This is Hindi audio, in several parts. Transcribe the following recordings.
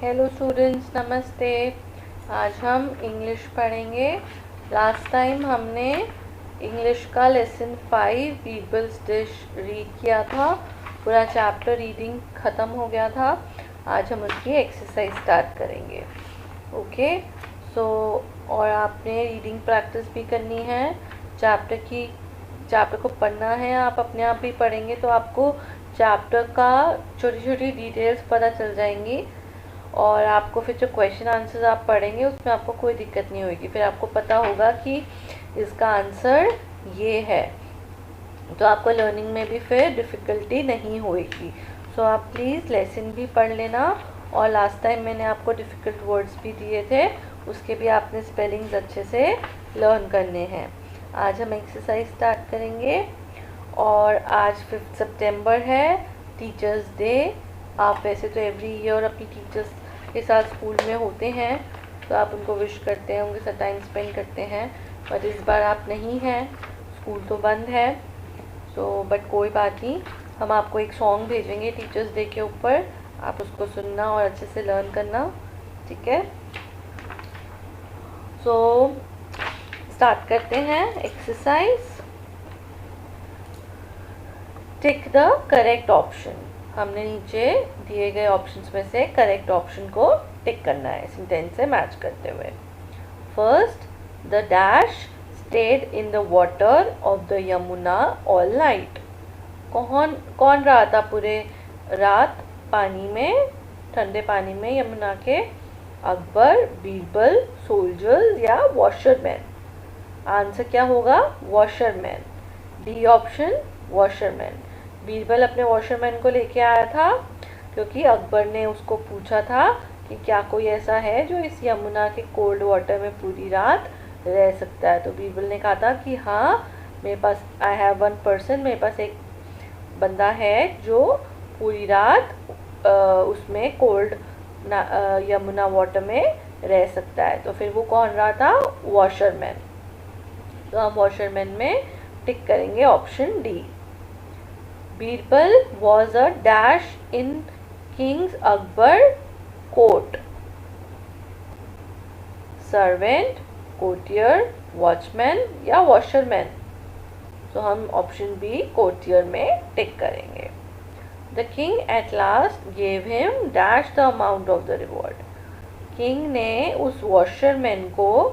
हेलो स्टूडेंट्स, नमस्ते। आज हम इंग्लिश पढ़ेंगे। लास्ट टाइम हमने इंग्लिश का लेसन 5 पीपल्स डिश रीड किया था। पूरा चैप्टर रीडिंग ख़त्म हो गया था। आज हम उसकी एक्सरसाइज स्टार्ट करेंगे। ओके सो और आपने रीडिंग प्रैक्टिस भी करनी है। चैप्टर को पढ़ना है। आप अपने आप भी पढ़ेंगे तो आपको चैप्टर का छोटी छोटी डिटेल्स पता चल जाएंगी और आपको फिर जो क्वेश्चन आंसर्स आप पढ़ेंगे उसमें आपको कोई दिक्कत नहीं होगी। फिर आपको पता होगा कि इसका आंसर ये है, तो आपको लर्निंग में भी फिर डिफ़िकल्टी नहीं होएगी। सो आप प्लीज़ लेसन भी पढ़ लेना। और लास्ट टाइम मैंने आपको डिफ़िकल्ट वर्ड्स भी दिए थे, उसके भी आपने स्पेलिंग्स अच्छे से लर्न करने हैं। आज हम एक्सरसाइज स्टार्ट करेंगे और आज 5 सितंबर है, टीचर्स डे। आप वैसे तो एवरी ईयर अपनी टीचर्स के साथ स्कूल में होते हैं तो आप उनको विश करते हैं, उनके साथ टाइम स्पेंड करते हैं, बट इस बार आप नहीं हैं, स्कूल तो बंद है। बट कोई बात नहीं, हम आपको एक सॉन्ग भेजेंगे टीचर्स डे के ऊपर, आप उसको सुनना और अच्छे से लर्न करना, ठीक है। सो स्टार्ट करते हैं exercise. Tick the correct option. हमने नीचे दिए गए ऑप्शंस में से करेक्ट ऑप्शन को टिक करना है सेंटेंस से मैच करते हुए। First, the dash stayed in the water of the Yamuna all night. कौन रहा था पूरे रात पानी में, ठंडे पानी में यमुना के? अकबर, बीरबल, सोल्जर्स या वॉशरमैन? आंसर क्या होगा? Washerman. D option, washerman. Birbal अपने वॉशरमैन को लेके आया था क्योंकि अकबर ने उसको पूछा था कि क्या कोई ऐसा है जो इस यमुना के कोल्ड वाटर में पूरी रात रह सकता है। तो बीरबल ने कहा था कि हाँ, मेरे पास आई हैव वन पर्सन, मेरे पास एक बंदा है जो पूरी रात उसमें कोल्ड यमुना वाटर में रह सकता है। तो फिर वो कौन रहा था? वॉशरमैन। तो हम वॉशरमैन में टिक करेंगे option D. Birbal was a dash in Kings Akbar court. Servant, courtier, watchman या वॉशरमैन? तो हम ऑप्शन बी कोर्टियर में टिक करेंगे। The king at last gave him dash the amount of the reward. King ने उस वॉशरमैन को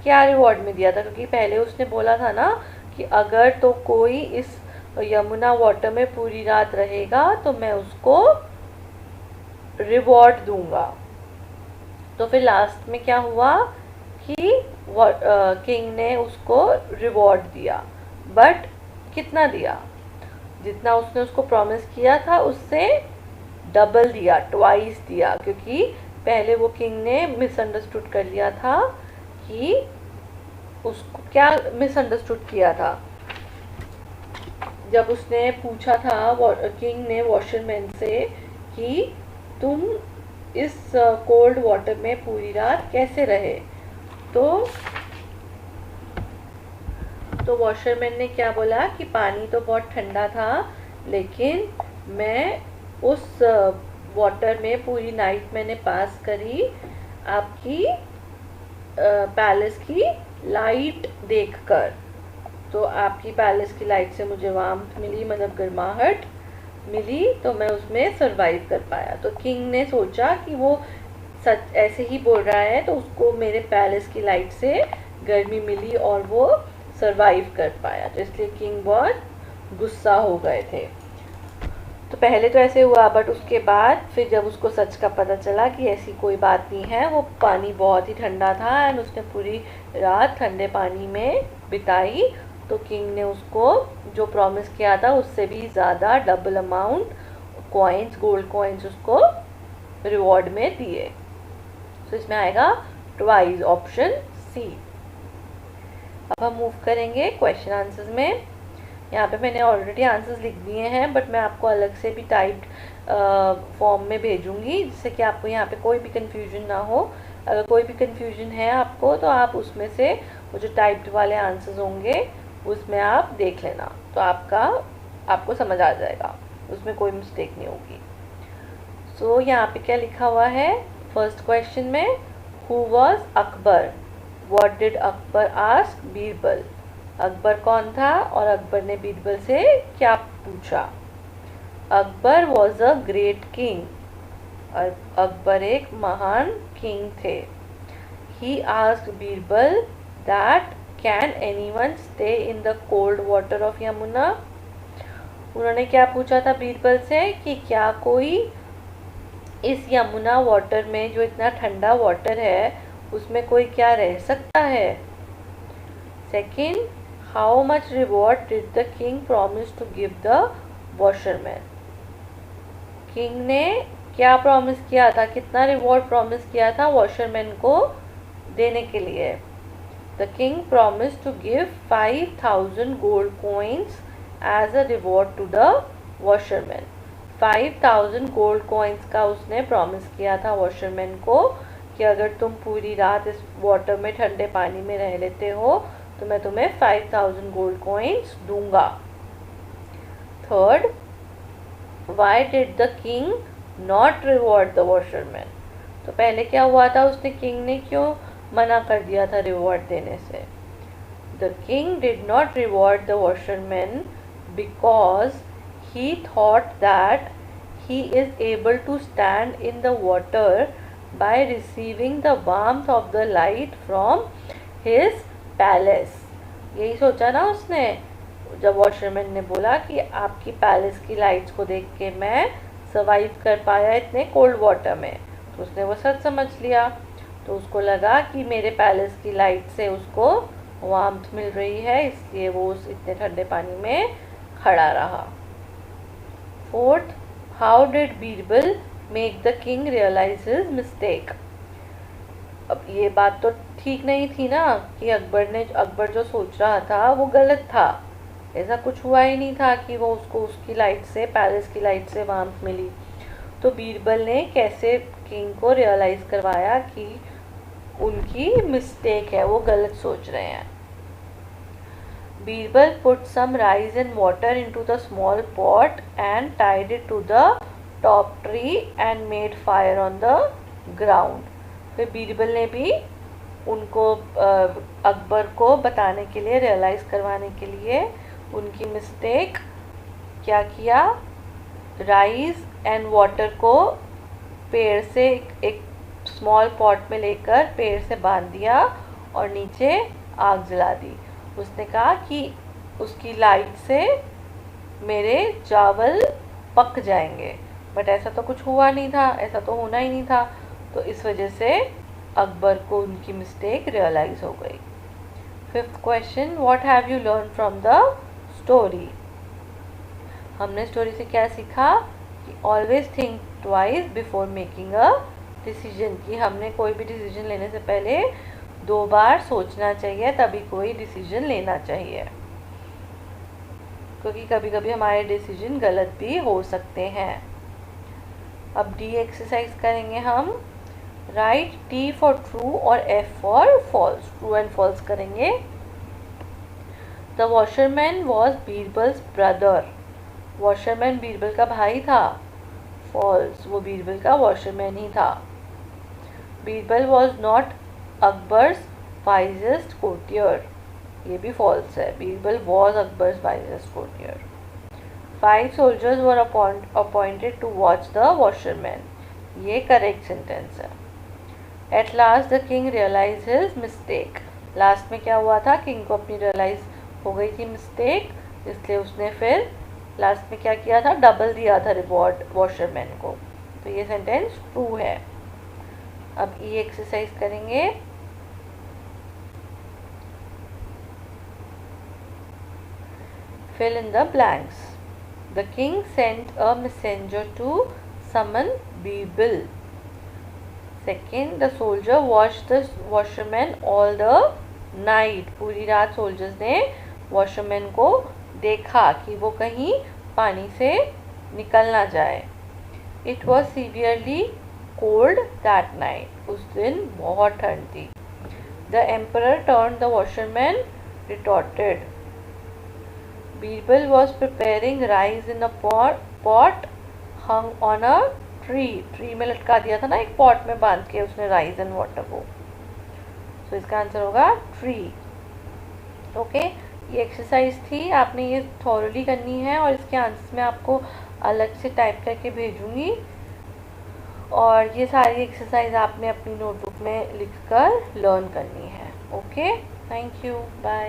क्या रिवॉर्ड में दिया था? क्योंकि पहले उसने बोला था ना कि अगर तो कोई इस यमुना वाटर में पूरी रात रहेगा तो मैं उसको रिवॉर्ड दूंगा। तो फिर लास्ट में क्या हुआ कि किंग ने उसको रिवॉर्ड दिया, बट कितना दिया? जितना उसने उसको प्रॉमिस किया था उससे डबल दिया, ट्वाइस दिया, क्योंकि पहले वो किंग ने मिसअंडरस्टूड कर लिया था कि उसको क्या मिसअंडरस्टूड किया था। जब उसने पूछा था किंग ने वॉशरमैन से कि तुम इस कोल्ड वाटर में पूरी रात कैसे रहे, तो वॉशरमैन ने क्या बोला कि पानी तो बहुत ठंडा था, लेकिन मैं उस वाटर में पूरी नाइट मैंने पास करी आपकी पैलेस की लाइट देखकर। तो आपकी पैलेस की लाइट से मुझे वार्मथ मिली, मतलब गर्माहट मिली, तो मैं उसमें सरवाइव कर पाया। तो किंग ने सोचा कि वो सच ऐसे ही बोल रहा है, तो उसको मेरे पैलेस की लाइट से गर्मी मिली और वो सरवाइव कर पाया। तो इसलिए किंग बहुत गुस्सा हो गए थे। तो पहले तो ऐसे हुआ, बट उसके बाद फिर जब उसको सच का पता चला कि ऐसी कोई बात नहीं है, वो पानी बहुत ही ठंडा था एंड उसने पूरी रात ठंडे पानी में बिताई, तो किंग ने उसको जो प्रॉमिस किया था उससे भी ज़्यादा double amount coins, gold coins उसको रिवॉर्ड में दिए। तो इसमें आएगा ट्वाइस, ऑप्शन सी। अब हम मूव करेंगे क्वेश्चन आंसर्स में। यहाँ पे मैंने ऑलरेडी आंसर्स लिख दिए हैं, बट मैं आपको अलग से भी टाइप्ड फॉर्म में भेजूंगी जिससे कि आपको यहाँ पे कोई भी कंफ्यूजन ना हो। अगर कोई भी कंफ्यूजन है आपको तो आप उसमें से वो जो टाइप्ड वाले आंसर्स होंगे उसमें आप देख लेना, तो आपको समझ आ जाएगा, उसमें कोई मिस्टेक नहीं होगी। सो यहाँ पे क्या लिखा हुआ है? फर्स्ट क्वेश्चन में who was Akbar, what did Akbar ask Birbal, Akbar कौन था और अकबर ने बीरबल से क्या पूछा। Akbar was a great king, Akbar एक महान किंग थे। He asked Birbal that can anyone stay in the cold water of Yamuna, उन्होंने क्या पूछा था बीरबल से कि क्या कोई इस यमुना वाटर में, जो इतना ठंडा वाटर है, उसमें कोई क्या रह सकता है। Second, how much reward did the king promise to give the washerman, king ने क्या प्रॉमिस किया था, कितना रिवॉर्ड प्रॉमिस किया था वॉशरमैन को देने के लिए। The king promise to give 5000 gold coins as a reward to the washerman. 5000 gold coins का उसने प्रॉमिस किया था वॉशरमैन को कि अगर तुम पूरी रात इस वाटर में, ठंडे पानी में रह लेते हो तो मैं तुम्हें 5000 गोल्ड कॉइन्स दूंगा। Third, why did the king not reward the washerman, तो पहले क्या हुआ था, उसने, किंग ने क्यों मना कर दिया था रिवॉर्ड देने से। The king did not reward the washerman because he thought that he is able to stand in the water by receiving the warmth of the light from his palace, यही सोचा ना उसने जब वॉशरमैन ने बोला कि आपकी पैलेस की लाइट्स को देख के मैं सर्वाइव कर पाया इतने कोल्ड वाटर में, तो उसने वो सच समझ लिया। तो उसको लगा कि मेरे पैलेस की लाइट से उसको वार्मथ मिल रही है, इसलिए वो उस इतने ठंडे पानी में खड़ा रहा। Fourth, how did Birbal make the king realise his mistake, अब ये बात तो ठीक नहीं थी ना कि अकबर जो सोच रहा था वो गलत था, ऐसा कुछ हुआ ही नहीं था कि वो उसको उसकी लाइट से, पैलेस की लाइट से वार्मथ मिली। तो बीरबल ने कैसे किंग को रियलाइज करवाया कि उनकी मिस्टेक है, वो गलत सोच रहे हैं। Birbal put some rice and water into the small pot and tied it to the top tree and made fire on the ground. फिर बीरबल ने भी उनको, अकबर को बताने के लिए, रियलाइज़ करवाने के लिए उनकी मिस्टेक क्या किया, राइस एंड वाटर को पेड़ से एक स्मॉल पॉट में लेकर पेड़ से बांध दिया और नीचे आग जला दी। उसने कहा कि उसकी लाइट से मेरे चावल पक जाएंगे, बट ऐसा तो कुछ हुआ नहीं था, ऐसा तो होना ही नहीं था। तो इस वजह से अकबर को उनकी मिस्टेक रियलाइज हो गई। Fifth question, what have you learn from the story, हमने स्टोरी से क्या सीखा कि always think twice before making a decision, कि हमने कोई भी डिसीजन लेने से पहले 2 बार सोचना चाहिए, तभी कोई डिसीजन लेना चाहिए, क्योंकि कभी कभी हमारे डिसीजन गलत भी हो सकते हैं। अब डी एक्सरसाइज करेंगे हम। राइट टी फॉर ट्रू और F for false, true and false करेंगे। The washerman was Birbal's brother, washerman Birbal का भाई था। फॉल्स, वो बीरबल का वॉशरमैन ही था। Birbal was not Akbar's wisest courtier, ये भी फॉल्स है, Birbal was Akbar's wisest courtier. 5 soldiers were appointed to watch the washerman, ये करेक्ट सेंटेंस है। At last the king realise his mistake, last में क्या हुआ था, किंग को अपनी रियलाइज हो गई थी मिस्टेक, इसलिए उसने फिर लास्ट में क्या किया था, डबल दिया था रिवॉर्ड वॉशरमैन को। तो ये सेंटेंस ट्रू है। अब ये एक्सरसाइज करेंगे। Fill in the blanks. The king sent a messenger to summon Birbal. Second, the soldier watched the washerman all the night. पूरी रात soldiers ने washerman को देखा कि वो कहीं पानी से निकल ना जाए। It was severely cold that night. उस दिन बहुत ठंड थी। The emperor turned the washerman retorted. Birbal was preparing rice in a pot hung on a tree में लटका दिया था ना एक पॉट में बांध के उसने राइस एंड वाटर को। तो इसका आंसर होगा ट्री। ओके, ये एक्सरसाइज थी, आपने ये थॉरली करनी है और इसके आंसर मैं आपको अलग से टाइप करके भेजूंगी। और ये सारी एक्सरसाइज आपने अपनी नोटबुक में लिखकर लर्न करनी है। Okay, thank you, bye.